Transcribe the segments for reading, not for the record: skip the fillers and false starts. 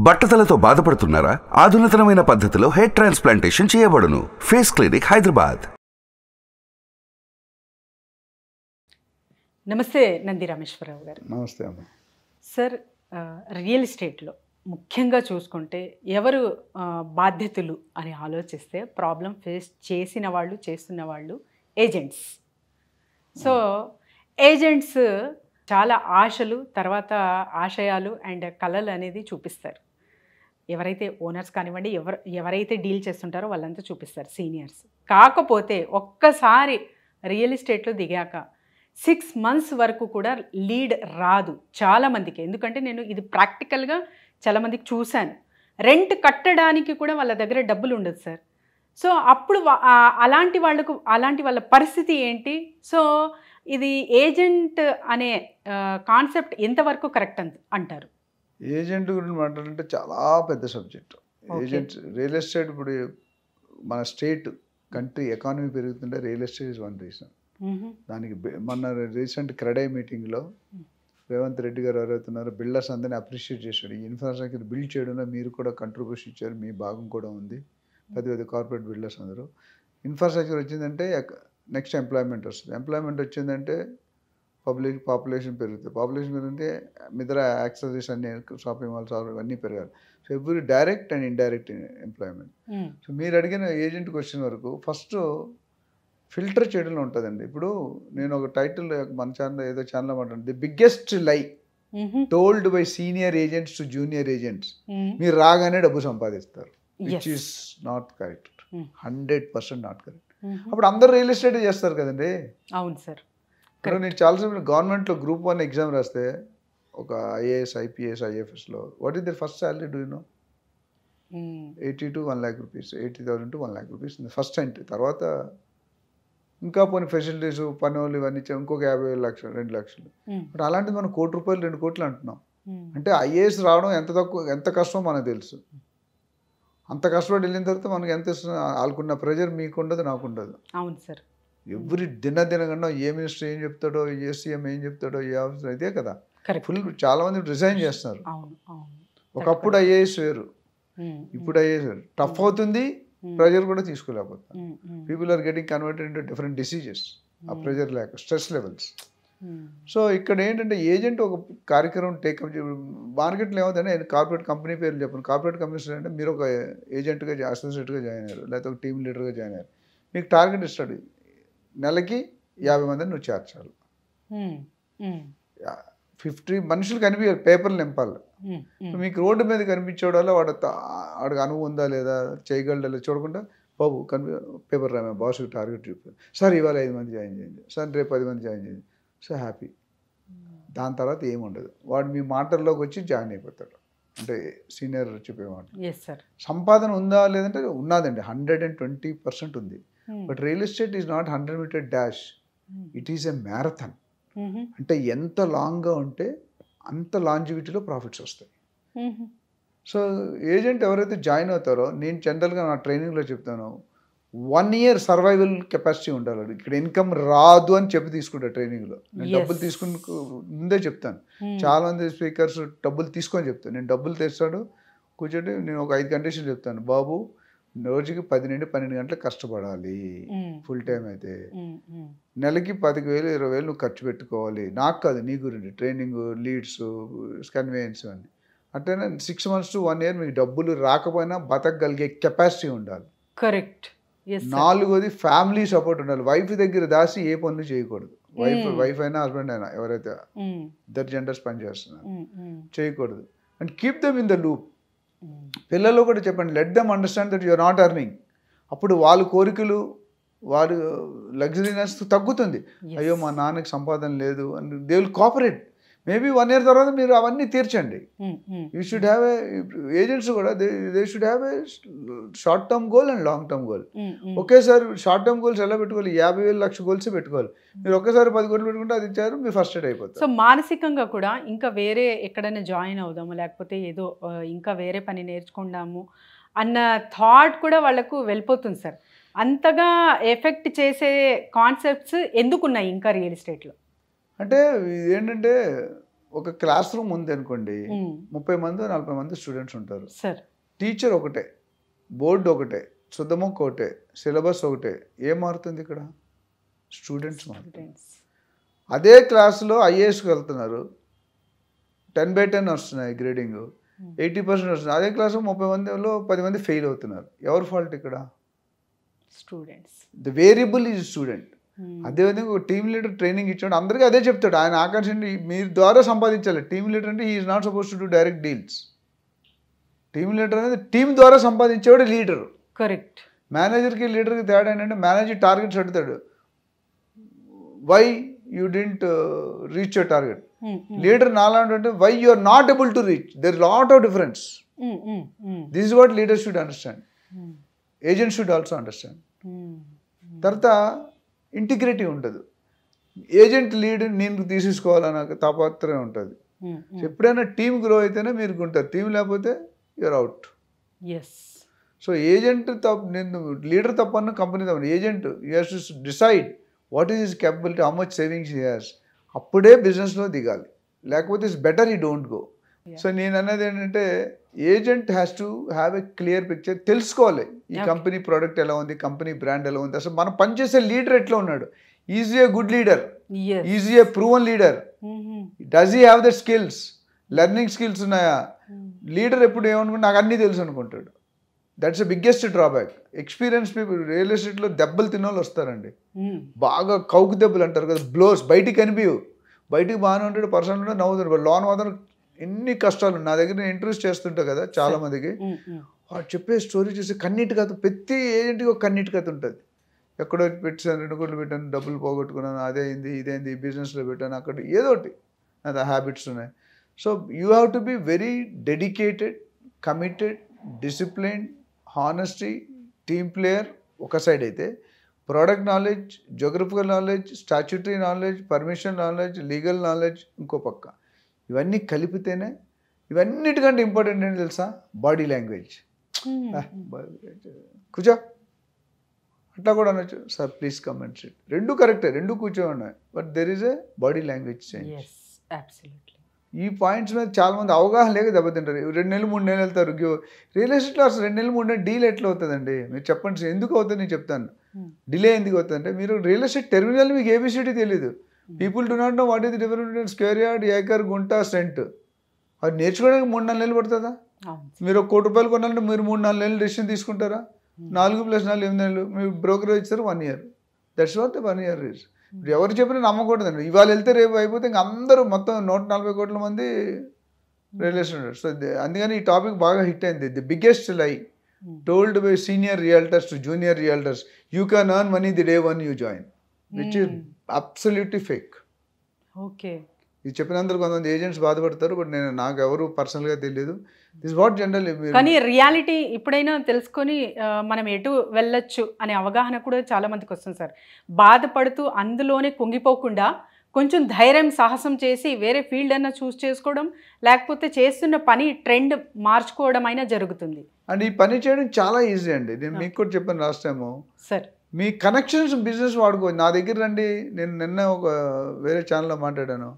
బట్టతలతో బాధపడుతున్నారా? ఆధునితనమైన పద్ధతిలో hair transplantation చేయబడును. Face clinic, Hyderabad. నమస్తే నంది రామేశ్వరరావు గారు. నమస్తే అమ్మ. సార్, రియల్ ఎస్టేట్లో ముఖ్యంగా చూసుకుంటే ఎవరు బాధ్యతలు అని ఆలోచిస్తే ప్రాబ్లం ఫేస్ చేసిన వాళ్ళు, చేస్తున్న వాళ్ళు ఏజెంట్స్. సో ఏజెంట్స్ చాలా ఆశలు, తర్వాత ఆశయాలు అండ్ కళలు అనేది చూపిస్తారు. ఎవరైతే ఓనర్స్ కానివ్వండి, ఎవరైతే డీల్ చేస్తుంటారో వాళ్ళంతా చూపిస్తారు, సీనియర్స్. కాకపోతే ఒక్కసారి రియల్ ఎస్టేట్లో దిగాక 6 months వరకు కూడా లీడ్ రాదు చాలామందికి. ఎందుకంటే నేను ఇది ప్రాక్టికల్గా చాలామందికి చూశాను. రెంట్ కట్టడానికి కూడా వాళ్ళ దగ్గర డబ్బులు ఉండదు సార్. సో అప్పుడు అలాంటి వాళ్ళ పరిస్థితి ఏంటి? సో ఇది ఏజెంట్ అనే కాన్సెప్ట్ ఎంతవరకు కరెక్ట్ అంటారు? ఏజెంట్ గురించి మాట్లాడాలంటే చాలా పెద్ద సబ్జెక్ట్. ఏజెంట్ రియల్ ఎస్టేట్ ఇప్పుడు మన స్టేట్ కంట్రీ ఎకానమీ పెరుగుతుంటే real estate is one reason. దానికి మన రీసెంట్ క్రెడై మీటింగ్లో రేవంత్ రెడ్డి గారు ఎవరైతున్నారో బిల్డర్స్ అందరినీ అప్రిషియేట్ చేశాడు. ఈ ఇన్ఫ్రాస్ట్రక్చర్ బిల్డ్ చేయడంలో మీరు కూడా కంట్రిబ్యూషన్ ఇచ్చారు, మీ భాగం కూడా ఉంది. పెద్ద పెద్ద కార్పొరేట్ బిల్డర్స్ అందరూ. ఇన్ఫ్రాస్ట్రక్చర్ వచ్చిందంటే నెక్స్ట్ ఎంప్లాయ్మెంట్ వస్తుంది. ఎంప్లాయ్మెంట్ వచ్చిందంటే పాపులేషన్ పెరుగుతుంది. పాపులేషన్ పెరిగితే మిగతా యాక్సెసరీస్ అన్ని, షాపింగ్ మాల్స్ అన్నీ పెరగాలి. So every direct and indirect employment. So మీరు అడిగిన ఏజెంట్ క్వశ్చన్ వరకు ఫస్ట్ ఫిల్టర్ చేయడంలో ఉంటుందండి. ఇప్పుడు నేను ఒక టైటిల్ మన ఛానల్ ఏదో ఛానల్ మాట్లాడు, ది బిగ్గెస్ట్ లై told by senior agents to junior agents. మీరు రాగానే డబ్బు సంపాదిస్తారు, which is not correct. 100% not correct. అప్పుడు అందరు రియల్ ఎస్టేట్ చేస్తారు కదండి. అవును సార్. ఇప్పుడు నేను చాలాసేపు గవర్నమెంట్లో Group 1 ఎగ్జామ్ రాస్తే ఒక IAS, IPS, IFSలో what is their first salary do you know? 80 to 1 lakh rupees, 80,000 to 1 lakh rupees first entry. తర్వాత ఇంకా కొన్ని ఫెసిలిటీస్, పని వాళ్ళు ఇవన్నీ ఇంకొక 50 లక్షలు, 2 లక్షలు. బట్ అలాంటిది మనం ₹1 కోటి, 2 కోట్లు అంటున్నాం. అంటే IAS రావడం ఎంత కష్టమో మనకు తెలుసు. అంత కష్టపడి వెళ్ళిన తర్వాత మనకి ఎంత ఇస్తున్నా వాళ్ళకున్న ప్రెజర్ మీకు ఉండదు, నాకు ఉండదు. అవును సార్. ఎవ్రీ దినగండం ఏ మినిస్టర్ ఏం చెప్తాడో, ఏ సీఎం ఏం చెప్తాడో, ఏ ఆఫీసర్ ఇదే కదా. ఫుల్ చాలా మంది రిజైన్ చేస్తున్నారు. ఒకప్పుడు IAS వేరు, ఇప్పుడు IAS వేరు. టఫ్ అవుతుంది, ప్రెజర్ కూడా తీసుకోలేకపోతారు. People are getting converted into different diseases. ఆ ప్రెజర్ లేక స్ట్రెస్ లెవెల్స్. సో ఇక్కడ ఏంటంటే ఏజెంట్ ఒక కార్యక్రమం టేకప్ మార్కెట్లో ఏమవుతుందంటే, నేను కార్పొరేట్ కంపెనీ పేర్లు చెప్పాను. కార్పొరేట్ కంపెనీస్ అంటే మీరు ఒక ఏజెంట్గా, అసోసియేట్గా జాయిన్ అయ్యారు, లేకపోతే ఒక టీమ్ లీడర్గా జాయిన్ అయ్యారు. మీకు టార్గెట్ ఇస్తాడు, నెలకి 50 మందిని నువ్వు చేర్చాలి. 50 మనుషులు కనిపించారు, పేపర్లు నింపాలి. మీకు రోడ్డు మీద కనిపించడం వల్ల వాడికి అనుభవం ఉందా లేదా, చేయగలడా లేదా చూడకుండా, బాబు పేపర్ రామే, బాస్కి టార్గెట్ చూపారు, సార్ ఇవాళ 5 మంది జాయిన్ చేయండి, సార్ రేపు 10 మంది జాయిన్ చేయండి. So happy. దాని తర్వాత ఏముండదు, వాడు మీ మాటల్లోకి వచ్చి జాయిన్ అయిపోతాడు. అంటే సీనియర్ చెప్పే మాట. సంపాదన ఉందా లేదంటే ఉన్నదండి, 120% ఉంది. But real estate is not 100-meter dash, it is a marathon. అంటే ఎంత లాంగ్గా ఉంటే అంత లాంజివిటీలో ప్రాఫిట్స్ వస్తాయి. సో ఏజెంట్ ఎవరైతే జాయిన్ అవుతారో, నేను జనరల్గా నా ట్రైనింగ్లో చెప్తాను, 1 year సర్వైవల్ కెపాసిటీ ఉండాలి. ఇక్కడ ఇన్కమ్ రాదు అని చెప్పి తీసుకుంటా ట్రైనింగ్లో. నేను డబ్బులు తీసుకుని ముందే చెప్తాను. చాలామంది స్పీకర్స్ డబ్బులు తీసుకొని చెప్తాను, నేను డబ్బులు తెస్తాడు కూర్చోటి, నేను ఒక 5 కండిషన్లు చెప్తాను. బాబు రోజుకి 10 నుండి 12 గంటలు కష్టపడాలి, ఫుల్ టైం అయితే. నెలకి 10,000, 20,000 నువ్వు ఖర్చు పెట్టుకోవాలి. నాకు కాదు, నీ గురించి ట్రైనింగ్, లీడ్స్, కన్వేయన్స్ అని. అంటే 6 months to 1 year మీకు డబ్బులు రాకపోయినా బతకగలిగే కెపాసిటీ ఉండాలి. కరెక్ట్. 4వది ఫ్యామిలీ సపోర్ట్ ఉండాలి. వైఫ్ దగ్గర దాసి ఏ పనులు చేయకూడదు. వైఫ్ అయినా హస్బెండ్ అయినా ఎవరైతే ఇద్దరు జెండర్స్ పనిచేస్తున్నారు చేయకూడదు. And keep them in the loop. పిల్లలు కూడా చెప్పండి, let them understand that you are not earning. అప్పుడు వాళ్ళ కోరికలు, వారు లగ్జరీనెస్ తగ్గుతుంది. అయ్యో మా నాన్నకి సంపాదన లేదు అని they will cooperate. Maybe 1 year తర్వాత మీరు అవన్నీ తీర్చండి. యూ షుడ్ హ్యావ్ ఏజెంట్స్ కూడా they should have a short term goal and long term goal. ఒకేసారి షార్ట్ టర్మ్ గోల్స్ ఎలా పెట్టుకోవాలి? 50,000 లక్ష గోల్సే పెట్టుకోవాలి. మీరు ఒకేసారి 10 కోట్లు పెట్టుకుంటే అది ఇచ్చారు, మీరు ఫస్ట్ ఎయిడ్ అయిపోతారు. సో మానసికంగా కూడా ఇంకా వేరే ఎక్కడైనా జాయిన్ అవుదాము, లేకపోతే ఏదో ఇంకా వేరే పని నేర్చుకుందాము అన్న థాట్ కూడా వాళ్ళకు వెళ్ళిపోతుంది సార్. అంతగా ఎఫెక్ట్ చేసే కాన్సెప్ట్స్ ఎందుకున్నాయి ఇంకా రియల్ ఎస్టేట్లో? అంటే ఏంటంటే ఒక క్లాస్ రూమ్ ఉంది అనుకోండి, 30 మంది 40 మంది స్టూడెంట్స్ ఉంటారు. సార్ టీచర్ ఒకటే, బోర్డు ఒకటే, శుద్ధముక్క ఒకటే, సిలబస్ ఒకటే. ఏం మారుతుంది ఇక్కడ? స్టూడెంట్స్ మారుతుంది. అదే క్లాసులో ఐఏఎస్కి వెళ్తున్నారు, 10/10 వస్తున్నాయి గ్రేడింగ్, 80% వస్తుంది. అదే క్లాసులో 30 మందిలో 10 మంది ఫెయిల్ అవుతున్నారు. ఎవరి ఫాల్ట్ ఇక్కడ? Students. The variable is student. అదేవిధంగా ఒక టీమ్ లీడర్ ట్రైనింగ్ ఇచ్చాడు, అందరికీ అదే చెప్తాడు. ఆయన ఆకర్షణ మీరు ద్వారా సంపాదించాలి. టీమ్ లీడర్ అంటే is not suppose to do direct deals. Team leader అనేది టీం ద్వారా సంపాదించేవాడు లీడర్. కరెక్ట్. మేనేజర్కి లీడర్కి తేడా ఏంటంటే మేనేజర్ టార్గెట్స్ అడుగుతాడు, why you didn't reach your target. Leader నాలంటే why you are not able to reach. There lot of difference. This is what leader should understand. Agent should also understand. తర్వాత integrity ఉంటుంది. Agent lead నేను తీసేసుకోవాలన్న తాపత్రయం ఉంటుంది. ఎప్పుడైనా team grow అయితేనే మీరు ఉంటారు, టీం లేకపోతే యూఆర్ అవుట్. సో ఏజెంట్ తప్పు, నేను లీడర్ తప్పన్న కంపెనీ తప్పను. Agent you has to decide what is his capability, how much savings he has. అప్పుడే బిజినెస్లో దిగాలి, లేకపోతే it's better you don't go. So నేను అన్నది ఏంటంటే agent has to have a clear picture. తెలుసుకోవాలి ఈ కంపెనీ ప్రోడక్ట్ ఎలా ఉంది, కంపెనీ బ్రాండ్ ఎలా ఉంది, అసలు మనం పనిచేసే లీడర్ ఎట్లా ఉన్నాడు. Is a good leader, is a proven leader, does he have the skills, learning skills ఉన్నాయా. లీడర్ ఎప్పుడు ఏమనుకుంటే నాకు అన్నీ తెలుసు అనుకుంటాడు. That's the biggest drawback. Experience people real ఎస్టేట్లో దెబ్బలు తిన్న వాళ్ళు వస్తారండి, బాగా కౌకు దెబ్బలు అంటారు కదా, బ్లోస్. బయటికి కనిపించవు, బయటికి బాగానే ఉంటాడు, పర్సనల్ ఉంటాడు, నవ్వుతాడు, బట్ లోన్ మాత్రం ఎన్ని కష్టాలు. నా దగ్గర నేను ఇంటర్వ్యూస్ చేస్తుంటా కదా చాలా మందికి, వాడు చెప్పే స్టోరీ చూసి కన్నీటి కథ. ప్రతి ఏజెంట్కి ఒక కన్నీటి కథ ఉంటుంది. ఎక్కడో పెట్టాను, 2 కోట్లు పెట్టాను, డబ్బులు పోగొట్టుకున్నాను, అదేంది ఇదేంది, బిజినెస్లో పెట్టాను, అక్కడ ఏదో ఒకటి అది హ్యాబిట్స్ ఉన్నాయి. So you have to be very dedicated, committed, disciplined, honesty, team player ఒక సైడ్ అయితే, product knowledge, geographical knowledge, statutory knowledge, permission knowledge, legal knowledge ఇంకో పక్క. ఇవన్నీ కలిపితేనే, ఇవన్నిటికంటే ఇంపార్టెంట్ ఏంటి తెలుసా, బాడీ లాంగ్వేజ్. కూర్చో అట్లా కూడా అనొచ్చు, sir please come and sit. రెండు కరెక్టే, రెండు కూర్చోఉన్నాయి, but there is a body language change. ఈ పాయింట్స్ మీద చాలామంది అవగాహన లేక దెబ్బతింటారు. 2 నెలలు 3 నెలలు వెళ్తారు. రియల్ ఎస్టేట్లో అసలు 2 నెలలు 3 నెలలు డీల్ ఎట్లా అవుతుందండి మీరు చెప్పండి. ఎందుకు అవుతుంది నేను చెప్తాను. డిలే ఎందుకు అవుతుందంటే, మీరు రియల్ ఎస్టేట్ టెర్మినల్ మీకు ఏబిసిటీ తెలియదు. People do not know what is the difference between square yard, acre, గుంట, సెంట్. అది నేర్చుకోవడానికి 3-4 నెలలు పడుతుందా? మీరు 1 కోటి రూపాయలు కొనాలంటే మీరు 3-4 నెలలు డెసిషన్ తీసుకుంటారా? 4 + 4 8 నెలలు. మీరు బ్రోకరేజ్ ఇస్తారు 1 year. That's what 1 year is. ఇప్పుడు ఎవరు చెప్పినా నమ్మకూడదండి. ఇవాళ వెళ్తే రేపు అయిపోతే ఇంక అందరూ మొత్తం 140 కోట్ల మంది రియల్ ఎస్టేట్. సో అందుకని ఈ టాపిక్ బాగా హిట్ అయింది. ది బిగ్గెస్ట్ లై told by senior realtors to junior realtors, you can earn money the day one you join, which is absolutely fake. Okay, ఇది చెప్పినందుకు కొంతమంది ఏజెంట్స్ బాధపడతారు, బట్ నాకు ఎవరు పర్సనల్గా తెలియదు. This what general. కానీ రియాలిటీ ఇప్పుడైనా తెలుసుకొని మనం ఎటు వెళ్ళొచ్చు అనే అవగాహన కూడా చాలా మందికి వస్తుంది సార్. బాధపడుతూ అందులోనే కుంగిపోకుండా కొంచెం ధైర్యం, సాహసం చేసి వేరే ఫీల్డ్ అన్నా చూస్ చేసుకోవడం, లేకపోతే చేస్తున్న పని ట్రెండ్ మార్చుకోవడం అయినా జరుగుతుంది. అండ్ ఈ పని చేయడం చాలా ఈజీ అండి. నేను మీకు కూడా చెప్పాను లాస్ట్ టైము సార్, మీ కనెక్షన్స్ బిజినెస్ వాడుకోవచ్చు. నా దగ్గర రండి, నేను నిన్న ఒక వేరే ఛానల్లో మాట్లాడాను.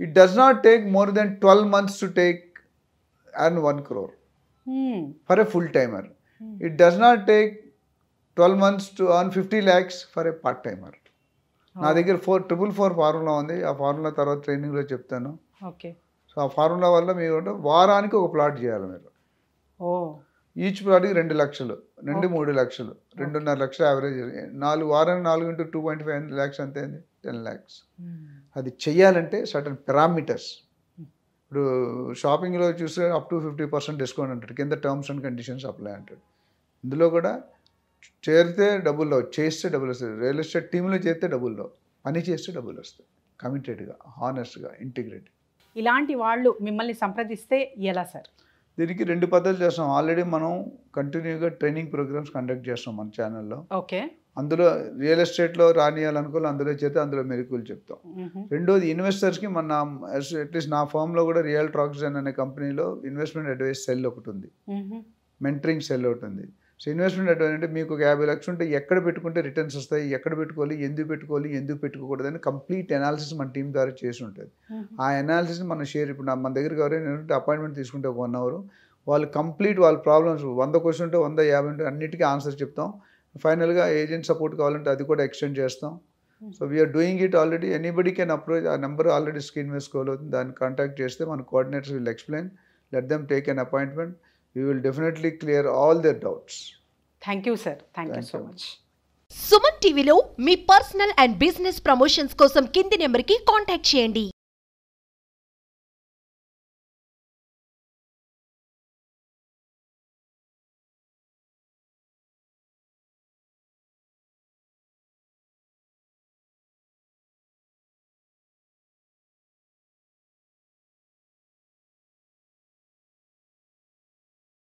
It does not take more than 12 months to take earn 1 crore for a full timer. It does not take 12 months to earn 50 lakhs for a part timer. నా దగ్గర 444 ఫార్ములా ఉంది. ఆ ఫార్ములా తర్వాత ట్రైనింగ్లో చెప్తాను. ఓకే. సో ఆ formula వల్ల మీరు వారానికి ఒక ప్లాట్ చేయాలి. మీరు ఈచ్ ప్లాట్కి 2 లక్షలు, 3 లక్షలు, 2.5 లక్షలు యావరేజ్. 4 వారానికి 4 × 2.5 lakhs అంతే, 10 lakhs. అది చెయ్యాలంటే సర్టన్ పారామీటర్స్. ఇప్పుడు షాపింగ్లో చూస్తే అప్ టు 50% డిస్కౌంట్ అంటాడు, కింద టర్మ్స్ అండ్ కండిషన్స్ అప్లై అంటాడు. ఇందులో కూడా చేరితే డబ్బుల్లో, చేస్తే డబ్బులు వస్తుంది. రియల్ ఎస్టేట్ టీంలో చేస్తే డబ్బుల్లో, పని చేస్తే డబ్బులు వస్తాయి. కమిటెడ్గా, హానెస్ట్గా, ఇంటిగ్రేట్. ఇలాంటి వాళ్ళు మిమ్మల్ని సంప్రదిస్తే ఎలా సార్? దీనికి 2 పద్ధతులు చేస్తాం. ఆల్రెడీ మనం కంటిన్యూగా ట్రైనింగ్ ప్రోగ్రామ్స్ కండక్ట్ చేస్తాం మన ఛానల్లో. ఓకే. అందులో రియల్ ఎస్టేట్లో రానియాలనుకోవాలి, అందులో చేస్తే అందులో మెరుకులు చెప్తాం. రెండోది ఇన్వెస్టర్స్కి మన అట్లీస్ట్ నా ఫామ్లో కూడా రియల్ ట్రాక్సిజన్ అనే కంపెనీలో ఇన్వెస్ట్మెంట్ అడ్వైస్ సెల్ ఒకటి ఉంది, మెంటరింగ్ సెల్ ఒకటి ఉంది. సో ఇన్వెస్ట్మెంట్ అడ్వైజ్ అంటే మీకు ఒక 50 లక్షలు ఉంటే ఎక్కడ పెట్టుకుంటే రిటర్న్స్ వస్తాయి, ఎక్కడ పెట్టుకోవాలి, ఎందుకు పెట్టుకోవాలి, ఎందుకు పెట్టుకోకూడదు అని కంప్లీట్ అనాలిసిస్ మన టీం ద్వారా చేసి ఉంటుంది. ఆ అనాలిసిస్ మనం షేర్ ఇప్పుడు మన దగ్గరికి ఎవరైనా అపాయింట్మెంట్ తీసుకుంటే 1 hour వాళ్ళు కంప్లీట్ వాళ్ళ ప్రాబ్లమ్స్ 100 క్వశ్చన్ ఉంటే 100, 50 ఉంటే అన్నిటికీ ఆన్సర్ చెప్తాం. ఫైనల్గా ఏజెంట్ సపోర్ట్ కావాలంటే అది కూడా ఎక్స్టెండ్ చేస్తాం. So we are doing it already. Anybody can approach. ఆ నెంబర్ ఆల్రెడీ స్క్రీన్ మీద స్క్రోల్ అవుతుంది, దాన్ని కాంటాక్ట్ చేస్తే మన coordinators will explain. Let them take an appointment. We will definitely clear all their doubts. Thank you sir, thank you so much. Suman టీవీలో మీ personal and business promotions కోసం కింది నెంబర్కి కాంటాక్ట్ చేయండి.